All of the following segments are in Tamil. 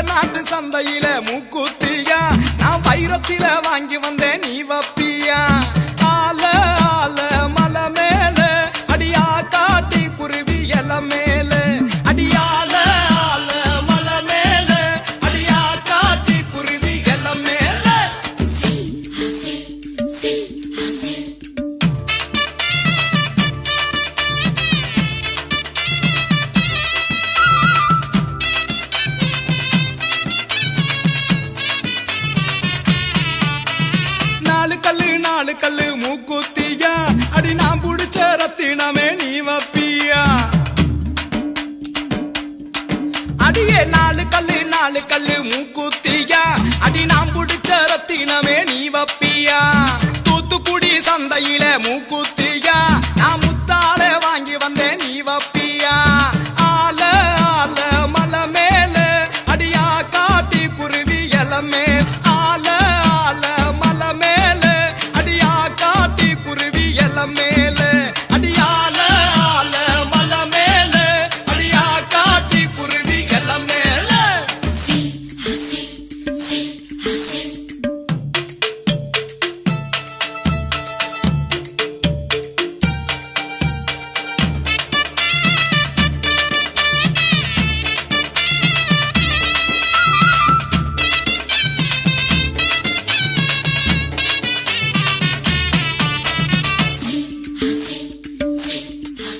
நாட்டு சந்தையில மூக்குத்தியா நான் வைரத்தில வாங்கி வந்தேன் நீ வப்பியா ஆல ஆல மலை மேல அடியா காட்டி குருவி எல மேல அடியால ஆல மலை மேல அடியா காட்டி குருவி எல மேல நாலு கல்லு மூக்குத்தியா அடி நான் புடிச்ச ரத்தினமே நீ வப்பியா அடியே நாலு கல்லு மூக்குத்தியா அடி நான் புடிச்ச ரத்தினமே நீ வப்பியா தூத்துக்குடி சந்தையில மூக்குத்தியா நான் முத்தால வாங்கி வந்தேன் நீ வப்பியா ஆல ஆல மலை மேல அடியா காட்டி குருவி எல மேல ஆல ஆல மலை மேல அடியா காட்டி குருவி எல மேல அடியால ஆல மலை மேல அடியா காட்டி குருவி எல மேல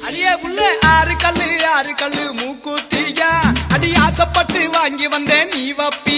அடியே புள்ள ஆறு கல்லு மூக்குத்தியா அடி ஆசைப்பட்டு வாங்கி வந்தேன் நீ வப்பி